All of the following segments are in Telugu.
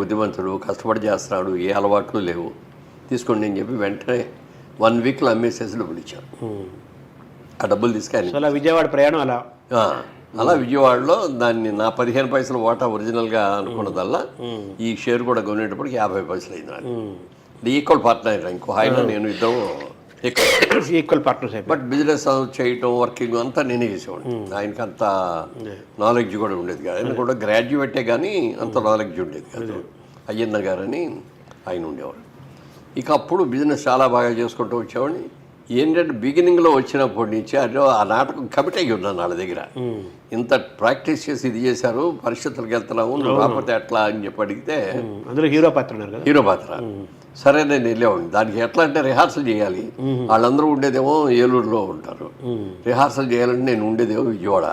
బుద్ధిమంతుడు, కష్టపడి చేస్తున్నాడు, ఏ అలవాట్లు లేవు, తీసుకోండి అని చెప్పి వెంటనే 1 వీక్లో అమ్మేసేసి డబ్బులు ఇచ్చారు. ఆ డబ్బులు తీసుకొని అలా విజయవాడ ప్రయాణం అలా విజయవాడలో దాన్ని నా 15 పైసలు వాటా ఒరిజినల్గా అనుకున్నదల్లా ఈ షేర్ కూడా కొనేటప్పటికి 50 పైసలు అయింది నాకు. ఈక్వల్ పార్ట్నర్, ఇంకో ఆయన నేను ఇద్దరు ఈక్వల్ పార్ట్నర్స్. బట్ బిజినెస్ చేయటం, వర్కింగ్ అంతా నేనే చేసేవాడిని. ఆయనకి అంత నాలెడ్జ్ కూడా ఉండేది కాదు. ఆయన కూడా గ్రాడ్యుయేటే కానీ అంత నాలెడ్జ్ ఉండేది కాదు. అయ్యన్న గారని ఆయన ఉండేవాడు. ఇక అప్పుడు బిజినెస్ చాలా బాగా చేసుకుంటూ వచ్చేవాడిని. ఏంటంటే బిగినింగ్లో వచ్చినప్పటి నుంచి అదే ఆ నాటకం కమిట్ అయ్యి ఉన్నాను వాళ్ళ దగ్గర. ఇంత ప్రాక్టీస్ చేసి ఇది చేశారు, పరిస్థితులకు వెళ్తున్నాము, నువ్వు రాకపోతే ఎట్లా అని చెప్పి అడిగితే అందులో హీరో పాత్ర సరే నేను వెళ్ళేవాడిని. దానికి ఎట్లా అంటే రిహార్సల్ చేయాలి. వాళ్ళందరూ ఉండేదేమో ఏలూరులో ఉంటారు, రిహార్సల్ చేయాలంటే నేను ఉండేదేమో విజయవాడ.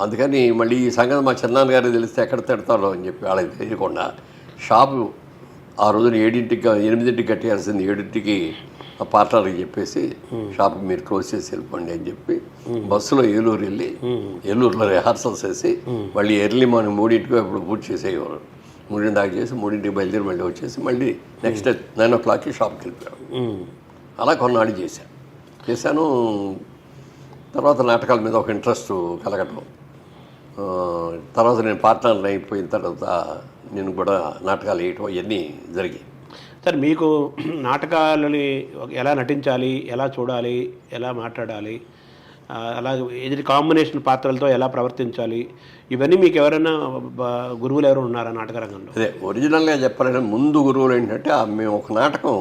అందుకని మళ్ళీ ఈ సంగతి మా చిన్నాన్న గారికి తెలిస్తే ఎక్కడ తిడతారో అని చెప్పి వాళ్ళకి తెలియకుండా షాపు ఆ రోజున 8ంటికి కట్టేయాల్సింది 7ంటికి ఆ పార్ట్నర్కి చెప్పేసి షాప్కి మీరు క్లోజ్ చేసి వెళ్ళిపోండి అని చెప్పి బస్సులో ఏలూరు వెళ్ళి ఏలూరులో రిహార్సల్స్ వేసి మళ్ళీ ఎర్లీ మార్నింగ్ 3ంటికి అప్పుడు పూర్తి చేసేవారు. 3 దాకా చేసి 3ంటికి బయలుదేరి మళ్ళీ వచ్చేసి మళ్ళీ నెక్స్ట్ డే 9 o'clockకి షాప్కి వెళ్ళిపోయాను. అలా కొన్నాళ్ళు చేశాను. తర్వాత నాటకాల మీద ఒక ఇంట్రెస్ట్ కలగటం, తర్వాత నేను పార్ట్నర్ని అయిపోయిన తర్వాత నేను కూడా నాటకాలు వేయటం ఇవన్నీ జరిగాయి. సార్, మీకు నాటకాలని ఎలా నటించాలి, ఎలా చూడాలి, ఎలా మాట్లాడాలి, అలాగే ఎదుటి కాంబినేషన్ పాత్రలతో ఎలా ప్రవర్తించాలి, ఇవన్నీ మీకు ఎవరైనా గురువులు ఎవరు ఉన్నారా నాటక రంగంలో? అదే ఒరిజినల్గా చెప్పాలంటే ముందు గురువులు ఏంటంటే మేము ఒక నాటకం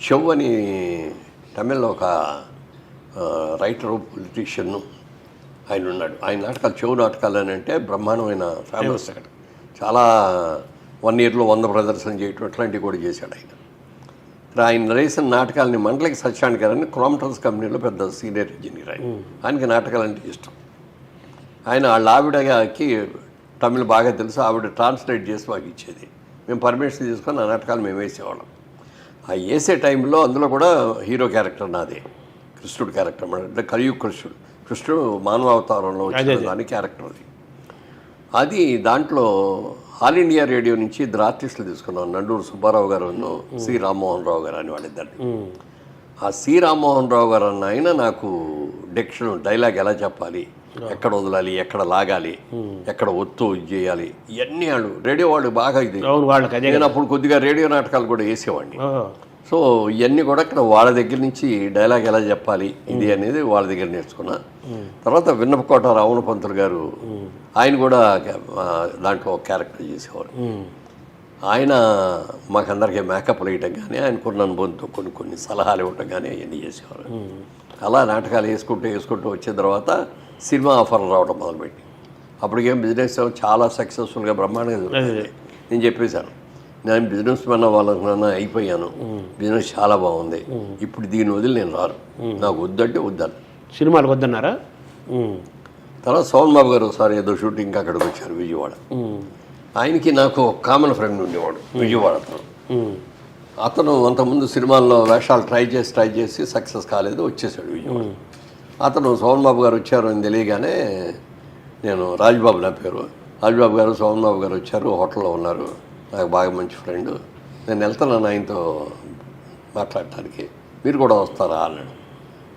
చెవ్ అని తమిళ్లో ఒక రైటరు, పొలిటీషియన్ ఆయన ఉన్నాడు. ఆయన నాటకాలు చెవు నాటకాలు అని అంటే బ్రహ్మాండమైన ఫేమస్. అక్కడ చాలా 1 yearలో 100 ప్రదర్శన చేయటం అట్లాంటివి కూడా చేశాడు ఆయన. ఆయన వేసిన నాటకాలని మండలికి సత్యాన్ని గారని క్రాంప్టన్స్ కంపెనీలో పెద్ద సీనియర్ ఇంజనీర్ ఆయనకి నాటకాలు అంటే ఇష్టం. ఆయన వాళ్ళ ఆవిడకి తమిళ్ బాగా తెలుసు, ఆవిడ ట్రాన్స్లేట్ చేసి మాకు ఇచ్చేది. మేము పర్మిషన్ తీసుకొని ఆ నాటకాలు మేము వేసేవాళ్ళం. ఆ వేసే టైంలో అందులో కూడా హీరో క్యారెక్టర్ నాదే, కృష్ణుడు క్యారెక్టర్ అంటే కలియుగ కృష్ణుడు మానవావతారంలో వచ్చిన దాని క్యారెక్టర్ అది. దాంట్లో ఆల్ ఇండియా రేడియో నుంచి 2 ఆర్టిస్టులు తీసుకున్నాం, నండూరు సుబ్బారావు గారు, సి రామ్మోహన్ రావు గారు అని వాళ్ళిద్దరిని. ఆ సి రామ్మోహన్ రావు గారు అన్న ఆయన నాకు డైలాగ్ ఎలా చెప్పాలి, ఎక్కడ వదలాలి, ఎక్కడ లాగాలి, ఎక్కడ ఒత్తు చేయాలి, ఇవన్నీ వాళ్ళు రేడియో వాళ్ళు బాగా ఇది. నేను అప్పుడు కొద్దిగా రేడియో నాటకాలు కూడా వేసేవాడిని. సో ఇవన్నీ కూడా ఇక్కడ వాళ్ళ దగ్గర నుంచి డైలాగ్ ఎలా చెప్పాలి ఇది అనేది వాళ్ళ దగ్గర నేర్చుకున్నా. తర్వాత విన్నపకోట రావణ పంతులు గారు, ఆయన కూడా దాంట్లో ఒక క్యారెక్టర్ చేసేవారు. ఆయన మాకందరికీ మేకప్లు వేయటం కానీ, ఆయనకున్న అనుభవంతో కొన్ని సలహాలు ఇవ్వటం కానీ అవన్నీ చేసేవారు. అలా నాటకాలు వేసుకుంటూ వచ్చిన తర్వాత సినిమా ఆఫర్లు రావడం మొదలుపెట్టి అప్పటికేం బిజినెస్ చాలా సక్సెస్ఫుల్గా బ్రహ్మాండంగా జరుగుతుంది. నేను చెప్పేశాను, నేను బిజినెస్ మ్యాన్ అవ్వాలనుకున్నా, అయిపోయాను, బిజినెస్ చాలా బాగుంది, ఇప్పుడు దీని వదిలి నేను రాను, నాకు వద్దంటే వద్దాను. సినిమాలు వద్దన్నారా? తర్వాత సోమన్ బాబు గారు ఒకసారి ఏదో షూటింగ్కి అక్కడికి వచ్చారు విజయవాడ. ఆయనకి నాకు కామన్ ఫ్రెండ్ ఉండేవాడు విజయవాడ. అతను అంతకుముందు సినిమాల్లో వేషాలు ట్రై చేసి సక్సెస్ కాలేదు, వచ్చేసాడు విజయవాడ. అతను సోమన్ బాబు గారు వచ్చారు అని తెలియగానే, నేను రాజబాబు నా పేరు, రాజబాబు గారు సోమన్ బాబు గారు వచ్చారు, హోటల్లో ఉన్నారు, నాకు బాగా మంచి ఫ్రెండ్, నేను వెళ్తున్నాను ఆయనతో మాట్లాడటానికి, మీరు కూడా వస్తారా అన్నాడు.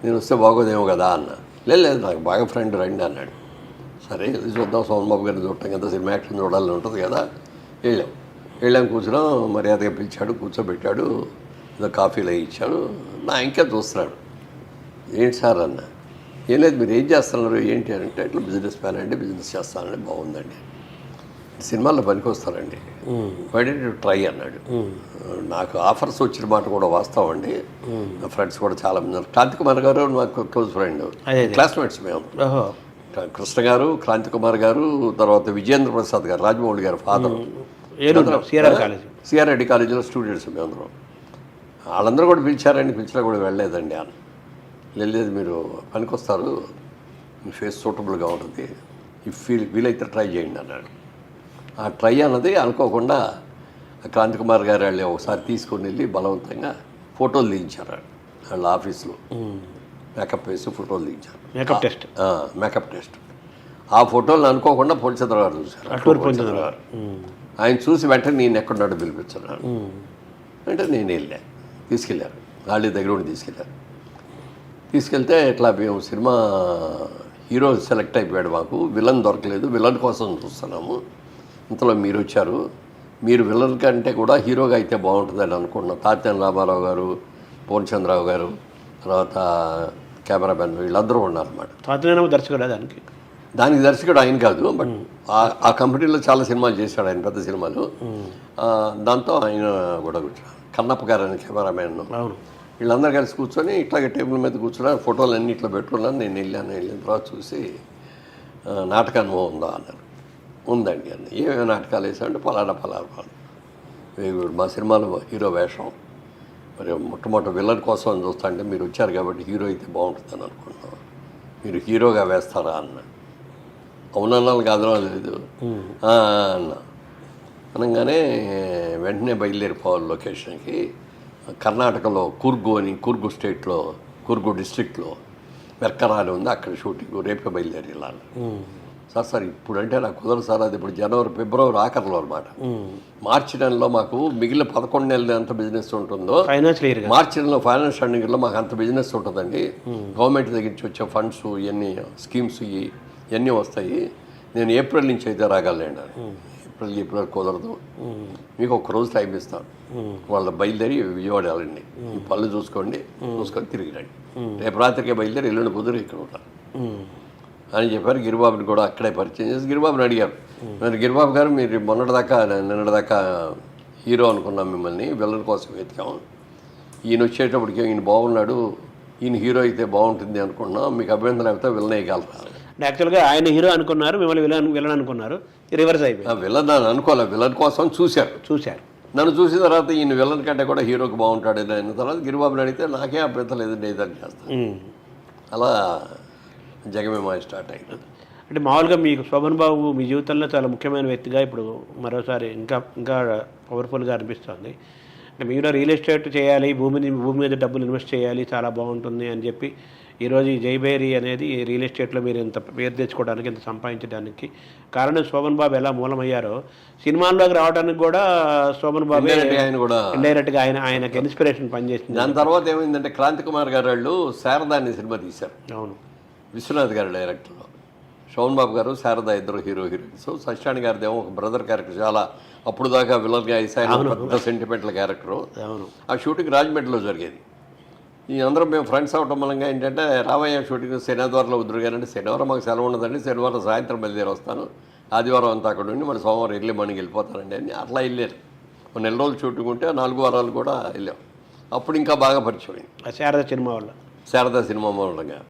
నేను వస్తే బాగోదేమో కదా అన్న. లేదు నాకు బాగా ఫ్రెండ్ రండి అన్నాడు. సరే వెళ్ళి చూద్దాం, సోమన్ బాబు గారిని చూడటం కదా, సినిమా యాక్షన్ చూడాలని ఉంటుంది కదా. వెళ్ళాం కూర్చున్నాం, మర్యాదగా పిలిచాడు, కూర్చోబెట్టాడు, ఏదో కాఫీలు అవి ఇచ్చాడు. నా ఇంకా చూస్తున్నాడు. ఏంటి సార్ అన్న. ఏం లేదు, మీరు ఏం చేస్తున్నారు ఏంటి అంటే, ఇట్లా బిజినెస్ మ్యాన్ అండి, బిజినెస్ చేస్తానండి. బాగుందండి, సినిమాల్లో పనికి వస్తారండి, వై డి ట్రై అన్నాడు. నాకు ఆఫర్స్ వచ్చిన మాట కూడా వాస్తవం అండి. నా ఫ్రెండ్స్ కూడా చాలా మంది ఉన్నారు. క్రాంతి కుమార్ గారు నాకు క్లోజ్ ఫ్రెండ్, క్లాస్మేట్స్ మేము. కృష్ణ గారు, క్రాంతి కుమార్ గారు, తర్వాత విజేంద్ర ప్రసాద్ గారు, రాజమౌళి గారు ఫాదర్, సిఆర్రెడ్డి కాలేజీలో స్టూడెంట్స్ మేము అందరం. వాళ్ళందరూ కూడా పిలిచారండి, పిలిచినా కూడా వెళ్ళలేదండి అని. లేదు మీరు పనికి వస్తారు, మీ ఫేస్ సూటబుల్గా ఉంటుంది, వీలైతే ట్రై చేయండి అన్నాడు. ఆ ట్రై అన్నది అనుకోకుండా క్రాంతి కుమార్ గారు వాళ్ళు ఒకసారి తీసుకొని వెళ్ళి బలవంతంగా ఫోటోలు తీయించారు వాళ్ళ ఆఫీస్లో. మేకప్ వేసి ఫోటోలు తీయించారు, మేకప్ టెస్ట్. ఆ ఫోటోలు అనుకోకుండా పోలీసులు గారు చూశారు. ఆయన చూసి వెంటనే నేను ఎక్కడున్నాడో పిలిపించున్నాను. అంటే నేను తీసుకెళ్ళారు, వాళ్ళ దగ్గర ఉండి తీసుకెళ్తే ఇట్లా మేము సినిమా హీరో సెలెక్ట్ అయిపోయాడు, మాకు విలన్ దొరకలేదు, విలన్ కోసం చూస్తున్నాము, ఇంతలో మీరు వచ్చారు, మీరు విలన్ కంటే కూడా హీరోగా అయితే బాగుంటుందని అనుకున్నాం. తాత్యాన రామారావు గారు, పూర్ణచంద్రరావు గారు, తర్వాత కెమెరామెన్ వీళ్ళందరూ ఉన్నారన్నమాట. తాత్యాన దర్శకుడు దానికి దర్శకుడు ఆయన కాదు, బట్ ఆ కంపెనీలో చాలా సినిమాలు చేశాడు ఆయన, పెద్ద సినిమాలు. దాంతో ఆయన కూడా కూర్చోడు, కన్నప్ప గారు అని కెమెరామెన్, వీళ్ళందరూ కలిసి కూర్చొని ఇట్లాగే టేబుల్ మీద కూర్చున్నారు, ఫోటోలు అన్నీ ఇట్లా పెట్టుకున్నాను. నేను వెళ్ళిన తర్వాత చూసి నాటక అనుభవం ఉందా అన్నారు. ఉందండి అన్న. ఏమేమి నాటకాలు వేసామంటే పలానా మా సినిమాలో హీరో వేషం, మరి మొట్టమొదటి విలన్ కోసం అని చూస్తా అంటే మీరు వచ్చారు కాబట్టి హీరో అయితే బాగుంటుందని అనుకుంటున్నాం, మీరు హీరోగా వేస్తారా అన్న. అవునన్నాను కాదు లేదు అన్న. అనగానే వెంటనే బయలుదేరిపోవాలి లొకేషన్కి. కర్ణాటకలో కూర్గు స్టేట్లో, కూర్గు డిస్ట్రిక్ట్లో వెర్కరా అని ఉంది, అక్కడ షూటింగ్ రేపే బయలుదేరి వెళ్ళాలి. సార్ ఇప్పుడంటే నాకు కుదరదు సార్, అది ఇప్పుడు జనవరి ఫిబ్రవరి ఆఖరిలో అనమాట. మార్చి నెలలో మాకు మిగిలిన 11 నెలలు ఎంత బిజినెస్ ఉంటుందో, మార్చి నెలలో ఫైనాన్స్ రన్నింగ్లో మాకు అంత బిజినెస్ ఉంటుందండి. గవర్నమెంట్ దగ్గర నుంచి వచ్చే ఫండ్స్ ఇవన్నీ స్కీమ్స్ ఇవన్నీ వస్తాయి, నేను ఏప్రిల్ నుంచి అయితే రాగలండి. ఏప్రిల్ కుదరదు, మీకు ఒక రోజు టైం ఇస్తాను, వాళ్ళ బయలుదేరి విజయవాడ వెళ్ళండి, ఈ పనులు చూసుకొని తిరిగి రండి, రేపు రాత్రికే బయలుదేరి ఎల్లుండి కుదిరి ఇక్కడ ఉంటారు అని చెప్పారు. గిరిబాబుని కూడా అక్కడే పరిచయం చేసి గిరిబాబుని అడిగారు, మరి గిరిబాబు గారు మీరు నిన్నటిదాకా హీరో అనుకున్నాం, మిమ్మల్ని విలన్ కోసం వెతికాము, ఈయన వచ్చేటప్పటికి ఈయన బాగున్నాడు, ఈయన హీరో అయితే బాగుంటుంది అనుకున్నాం, మీకు అభ్యంతరం అయితే విలన్ వేయగలరా. యాక్చువల్గా ఆయన హీరో అనుకున్నారు, మిమ్మల్ని విలన్ అనుకున్నారు, రివర్స్ అయిపోయింది. విలన్ అని అనుకోలే, విలన్ కోసం చూశారు. నన్ను చూసిన తర్వాత ఈయన విలన్ కంటే కూడా హీరోకి బాగుంటాడు అయిన తర్వాత గిరిబాబుని అడిగితే నాకే అభ్యంతరం లేదండి ఏదని చేస్తాను. అలా జగమేమాయ స్టార్ట్ అయింది. అంటే మామూలుగా మీకు శోభన్ బాబు మీ జీవితంలో చాలా ముఖ్యమైన వ్యక్తిగా ఇప్పుడు మరోసారి ఇంకా పవర్ఫుల్గా అనిపిస్తుంది. అంటే మీరు రియల్ ఎస్టేట్ చేయాలి, భూమి మీద డబ్బులు ఇన్వెస్ట్ చేయాలి, చాలా బాగుంటుంది అని చెప్పి ఈరోజు ఈ జైభేరి అనేది రియల్ ఎస్టేట్లో మీరు ఇంత పేరు తెచ్చుకోవడానికి, ఇంత సంపాదించడానికి కారణం శోభన్ బాబు ఎలా మూలమయ్యారో, సినిమాల్లోకి రావడానికి కూడా శోభన్ బాబు ఆయన కూడా ఇండైరెక్ట్గా ఆయనకి ఇన్స్పిరేషన్ పనిచేసింది. దాని తర్వాత ఏమైందంటే క్రాంతి కుమార్ గారు వాళ్ళు శారదా అనే సినిమా తీశారు. అవును, విశ్వనాథ్ గారు డైరెక్టర్, శోభన్ బాబు గారు శారదా ఇద్దరు హీరోయిన్స్. సత్యనారాయణ గారిదేమో ఒక బ్రదర్ క్యారెక్టర్, చాలా అప్పుడు దాకా విలన్గా అయిన పెద్ద సెంటిమెంటల్ క్యారెక్టరు. ఆ షూటింగ్ రాజమండ్రిలో జరిగేది. ఈ అందరం మేము ఫ్రెండ్స్ అవటం మూలంగా ఏంటంటే రామయ్య షూటింగ్ శనివారంలో వద్దురుగానంటే, శనివారం మాకు సెలవు ఉండదండి, శనివారం సాయంత్రం బయలుదేరి వస్తాను, ఆదివారం అంతా అక్కడ ఉండి మరి సోమవారం ఎర్లీ మార్నింగ్ వెళ్ళిపోతానండి అని అట్లా వెళ్ళారు. ఒక నెల రోజులు షూటింగ్ ఉంటే 4 వారాలు కూడా వెళ్ళాం. అప్పుడు ఇంకా బాగా పరిచయం శారదా సినిమా మూలంగా.